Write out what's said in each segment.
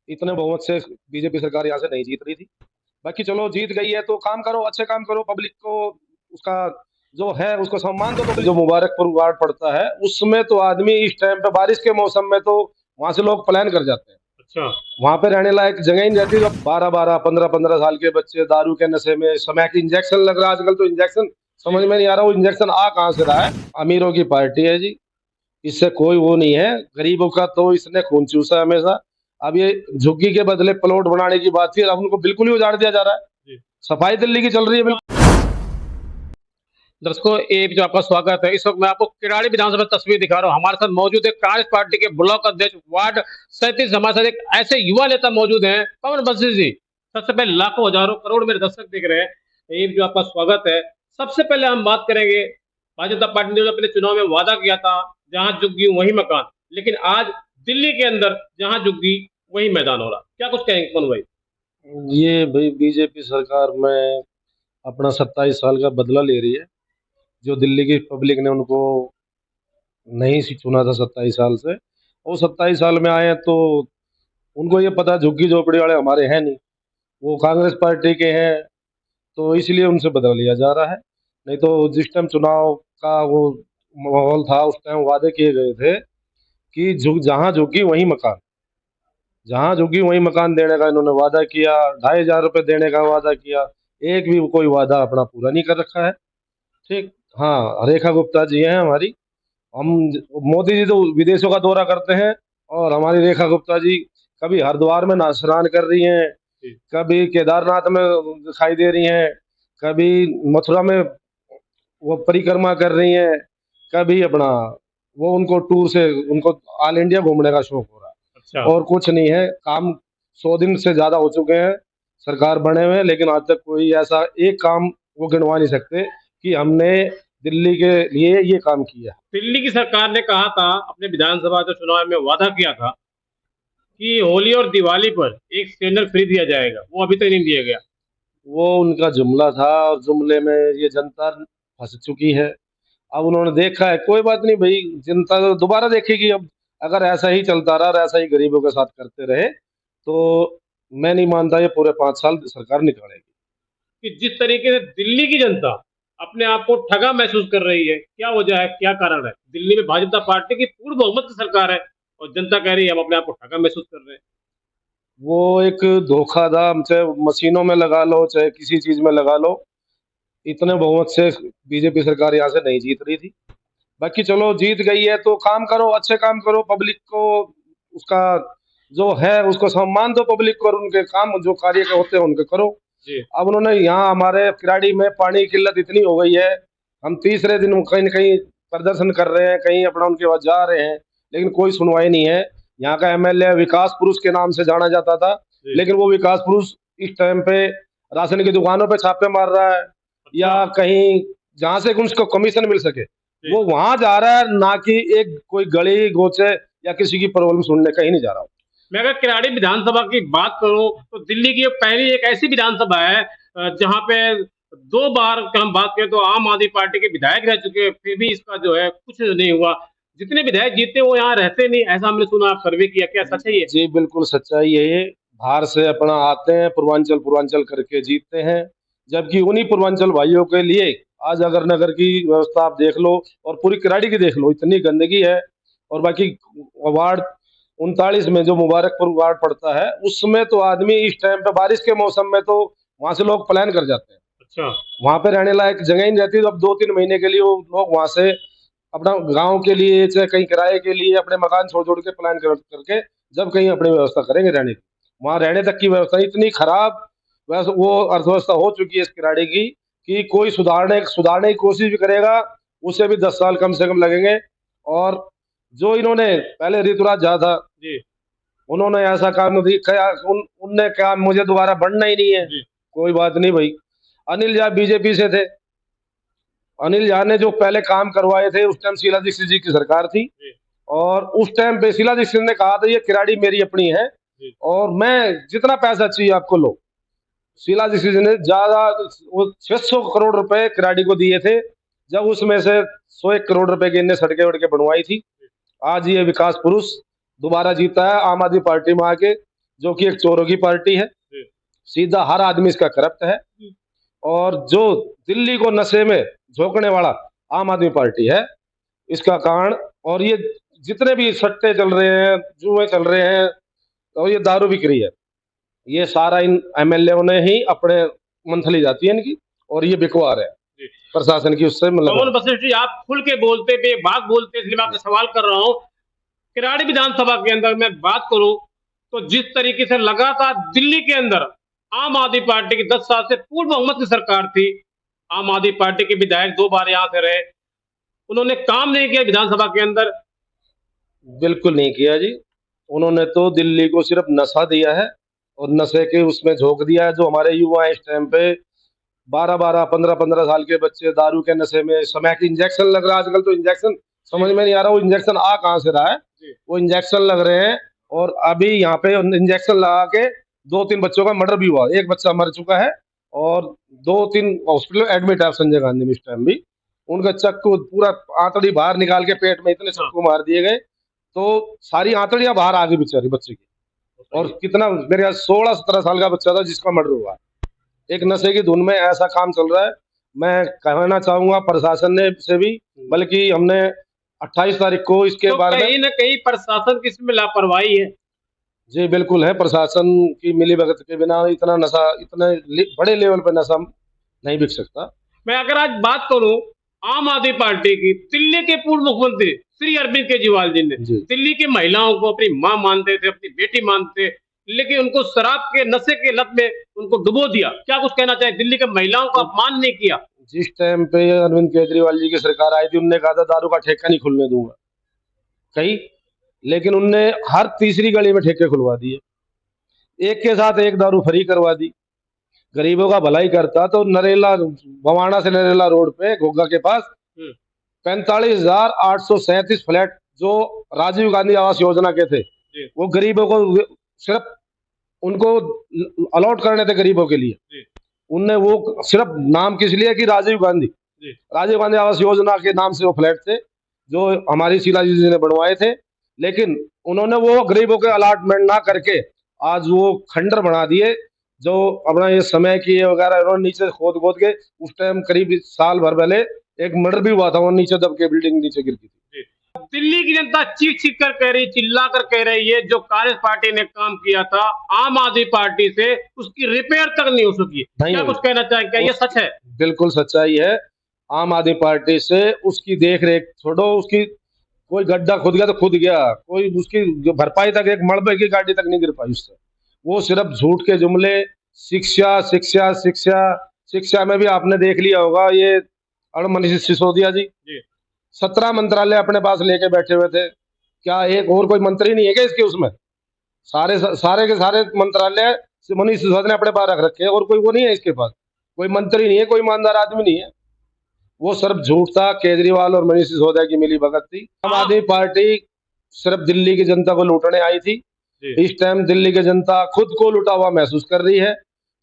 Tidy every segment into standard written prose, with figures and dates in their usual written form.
इतने बहुमत से बीजेपी सरकार यहाँ से नहीं जीत रही थी। बाकी चलो जीत गई है तो काम करो, अच्छे काम करो, पब्लिक को उसका जो है उसको सम्मान दो। जो मुबारकपुर वार्ड पड़ता है उसमें तो आदमी इस टाइम पे बारिश के मौसम में तो वहां से लोग पलायन कर जाते हैं। अच्छा। वहां पे रहने लायक जगह ही नहीं रहती। तो 12-12 15-15 साल के बच्चे दारू के नशे में, समय की इंजेक्शन लग रहा है आजकल। तो इंजेक्शन जी। समझ में नहीं आ रहा वो इंजेक्शन आ कहाँ से रहा है। अमीरों की पार्टी है जी, इससे कोई वो नहीं है। गरीबों का तो इसने खून चूसा है हमेशा। अब ये झुग्गी के बदले प्लॉट बनाने की बात थी, अब उनको बिल्कुल ही उजाड़ दिया जा रहा है। जी। सफाई दिल्ली की चल रही है बिल्कुल। दर्शकों, एक जो आपका स्वागत है। इस वक्त मैं आपको किराड़ी विधानसभा तस्वीर दिखा रहा हूँ। हमारे साथ मौजूद है कांग्रेस पार्टी के ब्लॉक अध्यक्ष वार्ड 37। हमारे साथ एक ऐसे युवा नेता मौजूद हैं, पवन बंसी जी। सबसे पहले लाखों हजारों करोड़ मेरे दर्शक देख रहे हैं, एक जो आपका स्वागत है। सबसे पहले हम बात करेंगे, भारतीय जनता पार्टी ने जो अपने चुनाव में वादा किया था, जहां झुग्गी वही मकान, लेकिन आज दिल्ली के अंदर जहां झुग्गी वही मैदान हो रहा। क्या कुछ कहेंगे पवन भाई? ये भाई बीजेपी सरकार में अपना 27 साल का बदला ले रही है। जो दिल्ली की पब्लिक ने उनको नहीं चुना था 27 साल से, वो 27 साल में आए हैं तो उनको ये पता झुग्गी झोपड़ी वाले हमारे हैं नहीं, वो कांग्रेस पार्टी के हैं। तो इसलिए उनसे बदला लिया जा रहा है। नहीं तो जिस टाइम चुनाव का वो माहौल था उस टाइम वादे किए गए थे कि झुक जहाँ झुकी वहीं मकान, जहाँ झुकी वहीं मकान देने का इन्होंने वादा किया। 2,500 रुपये देने का वादा किया। एक भी कोई वादा अपना पूरा नहीं कर रखा है। ठीक। हाँ, रेखा गुप्ता जी हैं हमारी। हम मोदी जी तो विदेशों का दौरा करते हैं और हमारी रेखा गुप्ता जी कभी हरिद्वार में स्नान कर रही हैं, जी। कभी केदारनाथ में दिखाई दे रही हैं, कभी मथुरा में वो परिक्रमा कर रही हैं, कभी अपना वो उनको टूर से उनको ऑल इंडिया घूमने का शौक हो रहा अच्छा। है। और कुछ नहीं है काम। 100 दिन से ज्यादा हो चुके हैं सरकार बने हुए, लेकिन आज तक कोई ऐसा एक काम वो गिनवा नहीं सकते कि हमने दिल्ली के लिए ये काम किया। दिल्ली की सरकार ने कहा था अपने विधानसभा जो चुनाव में वादा किया था कि होली और दिवाली पर एक सिलेंडर फ्री दिया जाएगा, वो अभी तक नहीं दिया गया। वो उनका जुमला था और जुमले में ये जनता फंस चुकी है। अब उन्होंने देखा है, कोई बात नहीं भाई, जनता तो दोबारा देखेगी। अब अगर ऐसा ही चलता रहा और ऐसा ही गरीबों के साथ करते रहे तो मैं नहीं मानता ये पूरे 5 साल सरकार निकालेगी। कि जिस तरीके से दिल्ली की जनता अपने आप को ठगा महसूस कर रही है, क्या वजह है, क्या कारण है? दिल्ली में भाजपा पार्टी की पूर्ण बहुमत की सरकार है और जनता कह रही है हम अपने आप को ठगा महसूस कर रहे हैं। वो एक धोखा था, चाहे मशीनों में लगा लो चाहे किसी चीज में लगा लो, इतने बहुमत से बीजेपी सरकार यहाँ से नहीं जीत रही थी। बाकी चलो जीत गई है तो काम करो, अच्छे काम करो, पब्लिक को उसका जो है उसको सम्मान दो, पब्लिक को, और उनके काम जो कार्य के होते हैं उनके करो। जी। अब उन्होंने यहाँ हमारे किराड़ी में पानी की किल्लत इतनी हो गई है, हम तीसरे दिन कहीं न कहीं प्रदर्शन कर रहे हैं, कहीं अपना उनके पास जा रहे हैं, लेकिन कोई सुनवाई नहीं है। यहाँ का एमएलए विकास पुरुष के नाम से जाना जाता था, जी। लेकिन वो विकास पुरुष इस टाइम पे राशन की दुकानों पे छापे मार रहा है, या अच्छा। कहीं जहाँ से उसको कमीशन मिल सके जी। वो वहां जा रहा है, ना कि एक कोई गली गोचे या किसी की प्रॉब्लम सुनने कहीं नहीं जा रहा हूँ। मैं अगर किराड़ी विधानसभा की बात करूं तो दिल्ली की पहली एक ऐसी विधानसभा है जहां पे 2 बार का हम बात करें तो आम आदमी पार्टी के विधायक रह चुके हैं, फिर भी इसका जो है कुछ नहीं हुआ। जितने विधायक जीते वो यहाँ रहते नहीं, ऐसा हमने सुना। आप सर्वे किया, क्या सच है ये? जी बिल्कुल सच्चाई है ये। बाहर से अपना आते हैं, पूर्वांचल पूर्वांचल करके जीतते हैं, जबकि उन्हीं पूर्वांचल भाइयों के लिए आज अगर नगर की व्यवस्था आप देख लो और पूरी किराड़ी की देख लो, इतनी गंदगी है। और बाकी वार्ड 39 में जो मुबारकपुर वार्ड पड़ता है उसमें तो आदमी इस टाइम पे बारिश के मौसम में तो वहां से लोग पलायन कर जाते हैं। अच्छा। वहां पे रहने लायक जगह ही नहीं रहती। तो अब 2-3 महीने के लिए वो लोग वहां से अपना गांव के लिए चाहे कहीं किराए के लिए अपने मकान छोड़ छोड़ के पलायन करके जब कहीं अपनी व्यवस्था करेंगे रहने की, वहां रहने तक की व्यवस्था इतनी खराब, वैसे वो अर्थव्यवस्था हो चुकी है इस किराड़े की कि कोई सुधारने सुधारने की कोशिश भी करेगा उसे भी 10 साल कम से कम लगेंगे। और जो इन्होंने पहले ऋतुराज झा था, जी। उन्होंने ऐसा काम नहीं किया, उनने कहा मुझे दोबारा बढ़ना ही नहीं है। जी। कोई बात नहीं भाई, अनिल झा बीजेपी से थे। अनिल झा ने जो पहले काम करवाए थे उस टाइम शीला दीक्षित जी की सरकार थी, जी। और उस टाइम पे शीला दीक्षित ने कहा था ये किराड़ी मेरी अपनी है जी। और मैं जितना पैसा चाहिए आपको लो। शीला दीक्षित ने ज्यादा वो 600 करोड़ रुपए किराड़ी को दिए थे, जब उसमें से 101 करोड़ रुपए की इनने सड़कें वड़कें बनवाई थी। आज ये विकास पुरुष दोबारा जीता है आम आदमी पार्टी में आके, जो कि एक चोरों की पार्टी है, जी। सीधा हर आदमी इसका करप्ट है। जी। और जो दिल्ली को नशे में झोंकने वाला आम आदमी पार्टी है, इसका कारण। और ये जितने भी सट्टे चल रहे हैं, जुए चल रहे हैं और ये दारू बिक रही है, ये सारा इन एमएलए ने ही अपने मंथली जाती है इनकी, और ये बिकवा रहे हैं जी। प्रशासन की उससे पवन मतलब। वशिष्ठ जी, आप खुल के बोलते, बेबाक बोलते, इसलिए मैं आपसे सवाल कर रहा हूँ। किराड़ी विधानसभा के अंदर मैं बात करूं तो जिस तरीके से लगातार दिल्ली के अंदर आम आदमी पार्टी की 10 साल से पूर्व बहुमत की सरकार थी, आम आदमी पार्टी के विधायक 2 बार यहां से रहे, उन्होंने काम नहीं किया विधानसभा के अंदर। बिल्कुल नहीं किया जी। उन्होंने तो दिल्ली को सिर्फ नशा दिया है और नशे के उसमें झोंक दिया है। जो हमारे युवा इस टाइम पे 12-12, 15-15 साल के बच्चे दारू के नशे में, समय की इंजेक्शन लग रहा है आजकल। तो इंजेक्शन समझ में नहीं आ रहा वो इंजेक्शन आ कहाँ से रहा है। वो इंजेक्शन लग रहे हैं और अभी यहाँ पे इंजेक्शन लगा के 2-3 बच्चों का मर्डर भी हुआ। एक बच्चा मर चुका है और 2-3 हॉस्पिटल एडमिट है संजय गांधी में इस टाइम भी। उनका चक्कू पूरा आंतड़ी बाहर निकाल के पेट में इतने चक्कू मार दिए गए, तो सारी आंतड़ियां बाहर आ गई बेचारी बच्चे की। और कितना, मेरे ख्याल 16-17 साल का बच्चा था जिसका मर्डर हुआ। एक नशे की धुन में ऐसा काम चल रहा है। मैं कहना चाहूंगा प्रशासन ने से भी, बल्कि हमने 28 तारीख को इसके तो बारे में। कहीं न कहीं प्रशासन की इसमें लापरवाही है। जी बिल्कुल है, प्रशासन की मिलीभगत के बिना इतना नशा, इतने बड़े लेवल पे नशा नहीं बिक सकता। मैं अगर आज बात करूं आम आदमी पार्टी की, दिल्ली के पूर्व मुख्यमंत्री श्री अरविंद केजरीवाल जी ने जी दिल्ली की महिलाओं को अपनी मां मानते थे, अपनी बेटी मानते, लेकिन उनको शराब के नशे के लत में उनको डुबो दिया। क्या कुछ कहना चाहिए? दिल्ली के महिलाओं का अपमान नहीं किया। जिस टाइम पे अरविंद केजरीवाल जी की सरकार आई थी, उनने कहा था दारू का ठेका नहीं खुलने दूंगा कहीं, लेकिन उनने हर तीसरी गली में ठेके खुलवा दिए। एक के साथ एक दारू फ्री करवा दी। गरीबों का भलाई करता तो नरेला, बवाना से नरेला रोड पे घोगा के पास 45,837 फ्लैट जो राजीव गांधी आवास योजना के थे, वो गरीबों को सिर्फ उनको अलॉट करने थे गरीबों के लिए। उनने वो सिर्फ नाम किस लिए कि राजीव गांधी आवास योजना के नाम से वो फ्लैट थे जो हमारी शीला जी ने बनवाए थे। लेकिन उन्होंने वो गरीबों के अलॉटमेंट ना करके आज वो खंडर बना दिए। जो अपना ये समय की वगैरह उन्होंने नीचे खोद खोद के, उस टाइम करीब साल भर पहले एक मर्डर भी हुआ था, वो नीचे दब के बिल्डिंग नीचे गिर गई थी। दिल्ली की जनता चीख चीख कर कह रही, चिल्ला कर कह रही है, जो कांग्रेस पार्टी ने काम किया था आम आदमी पार्टी से उसकी रिपेयर तक नहीं हो सकी। क्या कुछ कहना चाहेंगे? क्या ये सच है? बिल्कुल सच्चाई है। आम आदमी पार्टी से उसकी देख रेख छोड़ो, उसकी कोई गड्ढा खुद गया तो खुद गया, कोई उसकी भरपाई तक, एक मलबे की गाड़ी तक नहीं गिर पाई उससे। वो सिर्फ झूठ के जुमले, शिक्षा शिक्षा शिक्षा शिक्षा में भी आपने देख लिया होगा ये मनीष सिसोदिया जी 17 मंत्रालय अपने पास लेके बैठे हुए थे। क्या एक और कोई मंत्री नहीं है क्या इसके उसमें? सारे सारे के सारे मंत्रालय मनीष सिसोदिया ने अपने पास रख रखे हैं और कोई वो नहीं है इसके पास, कोई मंत्री नहीं है, कोई ईमानदार आदमी नहीं है। वो सिर्फ झूठ था। केजरीवाल और मनीष सिसोदिया की मिली भगत थी। आम आदमी पार्टी सिर्फ दिल्ली की जनता को लूटने आई थी। इस टाइम दिल्ली की जनता खुद को लूटा हुआ महसूस कर रही है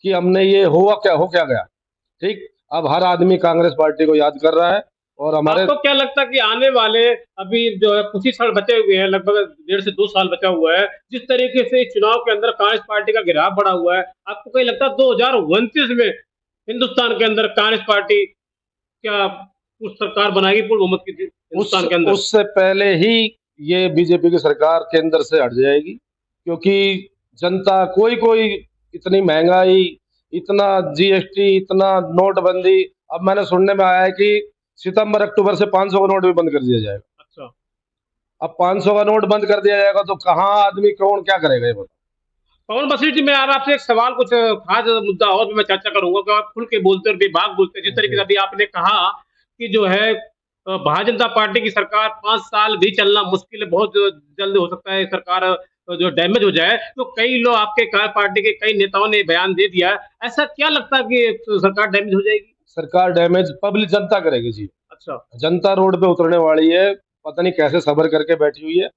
कि हमने ये हो क्या गया। ठीक, अब हर आदमी कांग्रेस पार्टी को याद कर रहा है। और हमारे आपको क्या लगता है कि आने वाले अभी जो है कुछ ही साल बचे हुए हैं, लगभग 1.5 से 2 साल बचा हुआ है, जिस तरीके से चुनाव के अंदर कांग्रेस पार्टी का गिराव बढ़ा हुआ है, आपको कहीं लगता है 2029 में हिंदुस्तान के अंदर कांग्रेस पार्टी क्या कुछ सरकार बनाएगी पूर्ण बहुमत की हिंदुस्तान के अंदर? उससे पहले ही ये बीजेपी की सरकार केंद्र से हट जाएगी, क्योंकि जनता कोई इतनी महंगाई, इतना जीएसटी, इतना नोटबंदी। अब मैंने सुनने में आया है कि सितंबर अक्टूबर से 500 का नोट भी बंद कर दिया जाएगा। अच्छा, अब 500 का नोट बंद कर दिया जाएगा तो कहाँ आदमी कौन क्या करेगा ये बताओ। पवन वशिष्ठ जी, मैं आपसे एक सवाल, कुछ खास मुद्दा और भी मैं चर्चा करूंगा कि आप खुल के बोलते और बेबाक बोलते, जिस तरीके से अभी आपने कहा कि जो है भारतीय जनता पार्टी की सरकार 5 साल भी चलना मुश्किल है, बहुत जल्द हो सकता है सरकार जो डैमेज हो जाए। तो कई लोग आपके पार्टी के कई नेताओं ने बयान दे दिया, ऐसा क्या लगता है कि सरकार डैमेज हो जाएगी? सरकार डैमेज पब्लिक जनता करेगी जी। अच्छा, जनता रोड पे उतरने वाली है, पता नहीं कैसे सब्र करके बैठी हुई है।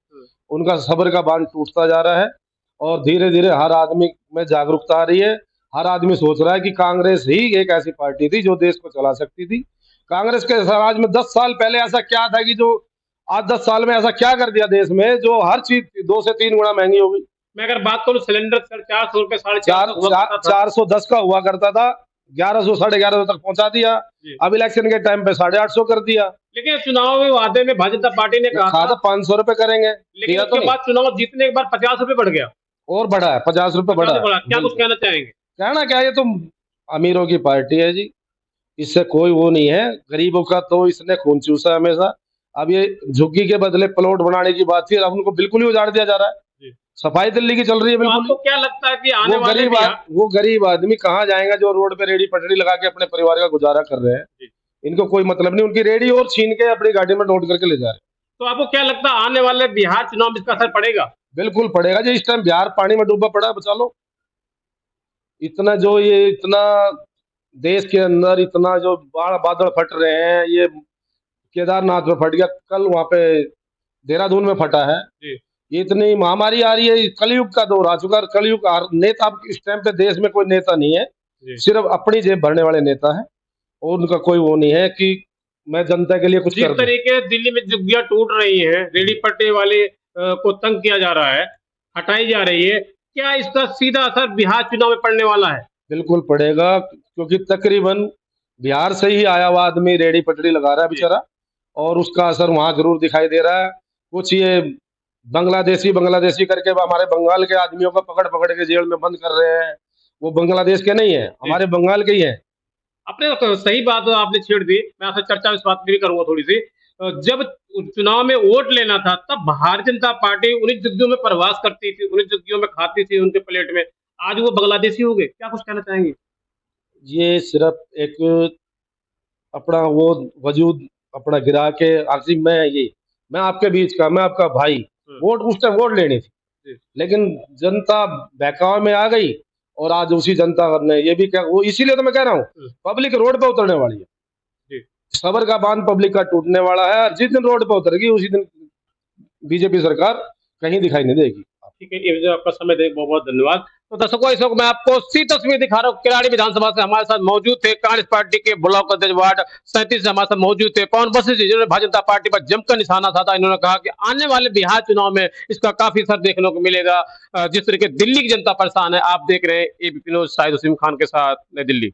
उनका सब्र का बांध टूटता जा रहा है और धीरे धीरे हर आदमी में जागरूकता आ रही है। हर आदमी सोच रहा है कि कांग्रेस ही एक ऐसी पार्टी थी जो देश को चला सकती थी। कांग्रेस के राज में 10 साल पहले ऐसा क्या था कि जो आज 10 साल में ऐसा क्या कर दिया देश में जो हर चीज 2 से 3 गुना महंगी हो गई। मैं अगर बात करूं सिलेंडर सर 400 रुपए, साढ़े चार 400 हुआ करता था। 410 का हुआ करता था, 1100 1150 तक पहुंचा दिया। जी। अब इलेक्शन के टाइम पे 850 कर दिया। लेकिन चुनावी वादे में भारतीय जनता पार्टी ने कहा कहा था, था 500 रुपए करेंगे, लेकिन दिया तो उसके नहीं। बाद चुनाव जीतने के बाद 50 रुपए बढ़ गया। और बढ़ा है, 50 रुपए बढ़ा 50 है। बढ़ा, क्या कुछ बिल्कुल। कहना चाहेंगे? कहना क्या है, ये तो अमीरों की पार्टी है जी, इससे कोई वो नहीं है। गरीबों का तो इसने खून चूसा है हमेशा। अब ये झुग्गी के बदले प्लॉट बनाने की बात थी, अब उनको बिल्कुल ही उजाड़ दिया जा रहा है। जी। सफाई दिल्ली की चल रही है तो बिल्कुल आपको ही। क्या लगता है कि आने वाले वो गरीब आदमी कहाँ जाएगा जो रोड पे रेडी पटरी लगा के अपने परिवार का गुजारा कर रहे हैं। जी। इनको कोई मतलब नहीं, उनकी रेडी और छीन के अपनी गाड़ी में लोड करके ले जा रहे हैं। तो आपको क्या लगता है आने वाले बिहार चुनाव में इसका असर पड़ेगा? बिल्कुल पड़ेगा जी। इस टाइम बिहार पानी में डूबा पड़ा है, बचा लो। इतना जो ये इतना देश के अंदर इतना जो बादल फट रहे हैं, ये केदारनाथ में फट गया, कल वहां पे देहरादून में फटा है। जी। ये इतनी महामारी आ रही है, कलयुग का दौर आ चुका है। कलयुग नेता अब इस टाइम पे देश में कोई नेता नहीं है, जी। सिर्फ अपनी जेब भरने वाले नेता है। और उनका कोई वो नहीं है कि मैं जनता के लिए कुछ जिस कर दूं। तरीके से दिल्ली में झुग्गियां टूट रही हैं, रेडी पट्टे वाले को तंग किया जा रहा है, हटाई जा रही है, क्या इसका सीधा असर बिहार चुनाव में पड़ने वाला है? बिल्कुल पड़ेगा, क्योंकि तकरीबन बिहार से ही आया हुआ आदमी रेडी पटरी लगा रहा है बेचारा, और उसका असर वहां जरूर दिखाई दे रहा है। कुछ ये बांग्लादेशी करके हमारे बंगाल के आदमियों को पकड़ पकड़ के जेल में बंद कर रहे हैं। वो बांग्लादेश के नहीं है, हमारे बंगाल के ही हैं। आपने तो सही बात आपने छेड़ दी। मैं आपसे चर्चा इस बात पे भी करूंगा थोड़ी सी। जब चुनाव में वोट लेना था तब भारतीय जनता पार्टी उन्हीं झुग्गियों में प्रवास करती थी, उन्हीं झुग्गियों में खाती थी उनके प्लेट में। आज वो बांग्लादेशी हो गए, क्या कुछ कहना चाहेंगे? ये सिर्फ एक अपना वो वजूद अपना गिरा के आखिर मैं आपके बीच का, मैं आपका भाई। वोट उस टाइम वोट लेनी थी, लेकिन जनता बहकावे में आ गई, और आज उसी जनता ने ये भी क्या, वो इसीलिए तो मैं कह रहा हूँ पब्लिक रोड पे उतरने वाली है। सबर का बांध पब्लिक का टूटने वाला है, और जिस दिन रोड पे उतरेगी उसी दिन बीजेपी सरकार कहीं दिखाई नहीं देगी। ठीक है, ये आपका समय देने बहुत बहुत धन्यवाद। तो दर्शकों, इस वक्त मैं आपको सी तस्वीर दिखा रहा हूँ। किराड़ी विधानसभा से हमारे साथ मौजूद थे कांग्रेस पार्टी के ब्लॉक अध्यक्ष वार्ड 37 से हमारे साथ मौजूद थे पवन बख्शी जी, जिन्होंने भारतीय जनता पार्टी पर जमकर निशाना साधा। इन्होंने कहा कि आने वाले बिहार चुनाव में इसका काफी असर देखने को मिलेगा। जिस तरीके दिल्ली की जनता परेशान है, आप देख रहे हैं एबीपी न्यूज़, शाहिद वसीम खान के साथ नई दिल्ली।